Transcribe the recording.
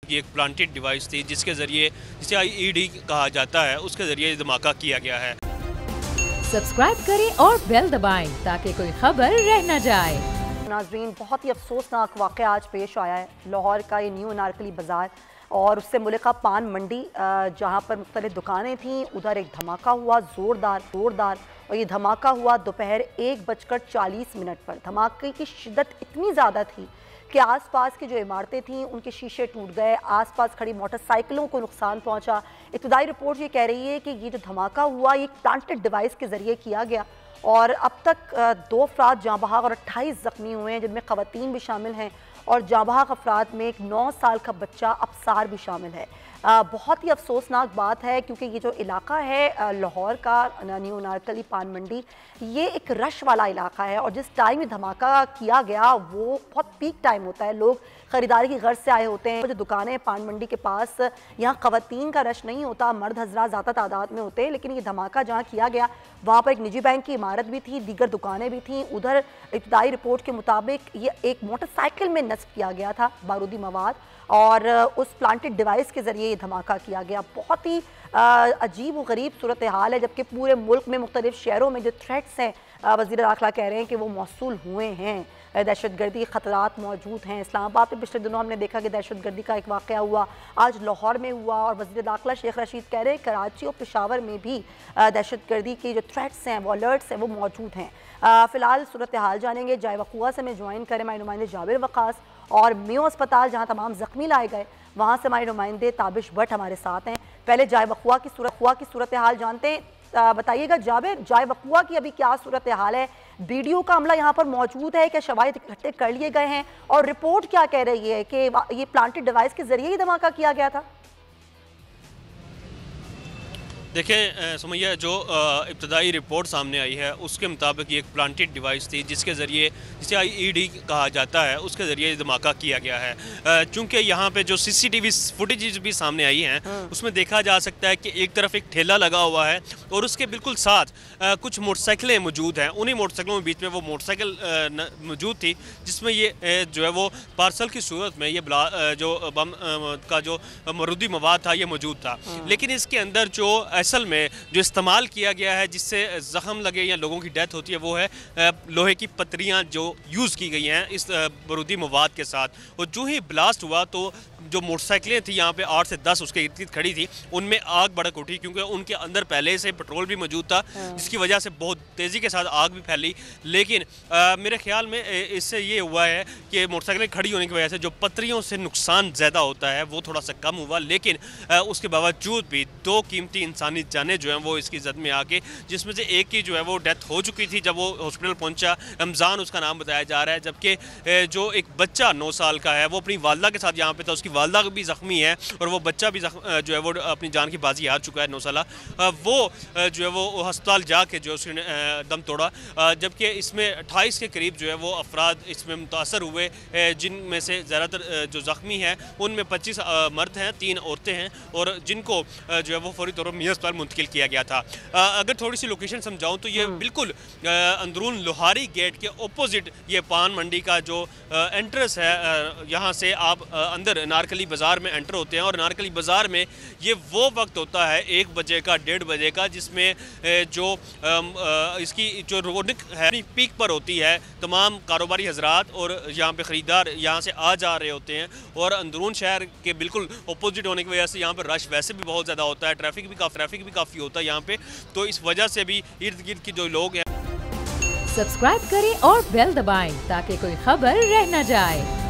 ये एक planted device थी जिसके ज़रिए, जिसे आईईडी कहा जाता है, उसके ज़रिए धमाका किया गया है। सब्सक्राइब करें और बेल दबाएं ताकि कोई खबर रह न जाए। नाजरीन, बहुत ही अफसोसनाक वाक़या आज पेश आया है। लाहौर का ये न्यू अनारकली बाज़ार और उससे मुल्का पान मंडी, जहाँ पर मुख्तलिफ दुकानें थीं, उधर एक धमाका हुआ ज़ोरदार। और ये धमाका हुआ दोपहर 1:40 पर। धमाके की शिद्दत इतनी ज़्यादा थी कि आसपास की जो इमारतें थीं उनके शीशे टूट गए, आसपास खड़ी मोटरसाइकिलों को नुकसान पहुंचा। इब्तदाई रिपोर्ट ये कह रही है कि ये जो धमाका हुआ ये प्लांटेड डिवाइस के ज़रिए किया गया और अब तक 2 अफराद जाँ बहक और 28 ज़ख्मी हुए हैं, जिनमें ख़वातीन भी शामिल हैं और जाँ बहक अफराद में एक 9 साल का बच्चा अबसार भी शामिल है। बहुत ही अफसोसनाक बात है क्योंकि ये जो इलाका है लाहौर का न्यू अनारकली पान मंडी, ये एक रश वाला इलाका है और जिस टाइम ये धमाका किया गया वो बहुत पीक टाइम होता है। लोग ख़रीदारी की गर्ज से आए होते हैं। जो दुकानें पान मंडी के पास, यहाँ ख़वातीन का रश नहीं होता, मर्द हज़रात ज़्यादा तादाद में होते हैं, लेकिन ये धमाका जहाँ किया गया वहाँ पर एक निजी बैंक की इमारत भी थी, दीगर दुकानें भी थीं। उधर इब्तदाई रिपोर्ट के मुताबिक ये एक मोटरसाइकिल में नस्ब किया गया था बारूदी मवाद और उस प्लांटेड डिवाइस के ज़रिए ये धमाका किया गया। बहुत ही अजीब व गरीब सूरत हाल है, जबकि पूरे मुल्क में मुख्तलिफ शहरों में जो थ्रेट्स हैं, वज़ीर दाखिला कह रहे हैं कि वो मौसूल हुए हैं। दहशतगर्दी ख़तरात मौजूद हैं। इस्लामाबाद में पिछले दिनों हमने देखा कि दहशतगर्दी का एक वाक़या हुआ, आज लाहौर में हुआ और वज़ीर दाखिला शेख रशीद कह रहे हैं कराची और पेशावर में भी दहशतगर्दी के जो थ्रेट्स हैं, वो अलर्ट्स हैं, वो मौजूद हैं। फ़िलहाल सूरत हाल जानेंगे। जाए वक़ुआ से मैं ज्वाइन करें हमारे नुमाइंदे जाबिर वक़ास और मेयो अस्पताल जहाँ तमाम ज़ख्मी लाए गए, वहाँ से हमारे नुमाइंदे ताबिश भट्ट हमारे साथ हैं। पहले जाए वक़ुआ की सूरत हाल जानते हैं। बताइएगा जाबिर, जाए वक़ुआ की अभी क्या सूरत हाल है? वीडियो का अमला यहाँ पर मौजूद है क्या? शवाहिद इकट्ठे कर लिए गए हैं और रिपोर्ट क्या कह रही है कि ये प्लांटेड डिवाइस के जरिए ही धमाका किया गया था? देखें सुमैया, जो इब्तदाई रिपोर्ट सामने आई है उसके मुताबिक ये एक प्लांटेड डिवाइस थी जिसके ज़रिए, जिसे आईईडी कहा जाता है, उसके ज़रिए धमाका किया गया है। चूँकि यहाँ पे जो सीसीटीवी फुटेज भी सामने आई हैं उसमें देखा जा सकता है कि एक तरफ एक ठेला लगा हुआ है और उसके बिल्कुल साथ कुछ मोटरसाइकिलें मौजूद हैं। उन्हीं मोटरसाइकिलों के बीच में वो मोटरसाइकिल मौजूद थी जिसमें ये जो है वो पार्सल की सूरत में ये जो बम का जो बारूदी मवाद था ये मौजूद था। लेकिन इसके अंदर जो असल में जो इस्तेमाल किया गया है जिससे ज़ख्म लगे या लोगों की डेथ होती है वो है लोहे की पत्रियां जो यूज़ की गई हैं इस बारूदी मवाद के साथ। और जो ही ब्लास्ट हुआ तो जो मोटरसाइकिलें थी यहाँ पे 8 से 10 उसके इर्द-गिर्द खड़ी थी, उनमें आग भड़क उठी क्योंकि उनके अंदर पहले से पेट्रोल भी मौजूद था जिसकी वजह से बहुत तेज़ी के साथ आग भी फैली। लेकिन मेरे ख्याल में इससे ये हुआ है कि मोटरसाइकिलें खड़ी होने की वजह से जो पत्रियों से नुकसान ज़्यादा होता है वो थोड़ा सा कम हुआ, लेकिन उसके बावजूद भी 2 कीमती इंसानी जानें जो हैं वो इसकी जद में आके, जिसमें से एक की जो है वो डेथ हो चुकी थी जब वो हॉस्पिटल पहुंचा, रमज़ान उसका नाम बताया जा रहा है, जबकि जो एक बच्चा 9 साल का है वो अपनी वालदा के साथ यहाँ पे था, उसकी वालदा भी ज़ख्मी है और वो बच्चा भी जो है वो अपनी जान की बाजी हार चुका है 9 साल। वो जो है वो अस्पताल जाके जो उसने दम तोड़ा, जबकि इसमें 28 के करीब जो है वो अफराद इसमें मुतासर हुए, जिनमें से ज़्यादातर जो ज़ख्मी हैं उनमें 25 मर्द हैं, 3 औरतें हैं और जिनको जो है वो फौरी तौर पर मियां अस्पताल मुंतकिल किया गया था। अगर थोड़ी सी लोकेशन समझाऊं तो ये बिल्कुल अंदरून लोहारी गेट के ऑपोजिट ये पान मंडी का जो एंट्रेंस है, यहाँ से आप अंदर अनारकली बाज़ार में एंटर होते हैं और अनारकली बाज़ार में ये वो वक्त होता है 1 बजे का 1:30 बजे का जिसमें जो इसकी जो रौनक है पीक पर होती है। तमाम कारोबारी हजरात और यहाँ पे ख़रीदार यहाँ से आ जा रहे होते हैं और अंदरून शहर के बिल्कुल अपोजिट होने की वजह से यहाँ पर रश वैसे भी बहुत ज़्यादा होता है, ट्रैफिक भी काफ़ी होता है यहाँ पे, तो इस वजह से भी इर्द गिर्द के जो लोग हैं। सब्सक्राइब करें और बेल दबाएं ताकि कोई खबर रह न जाए।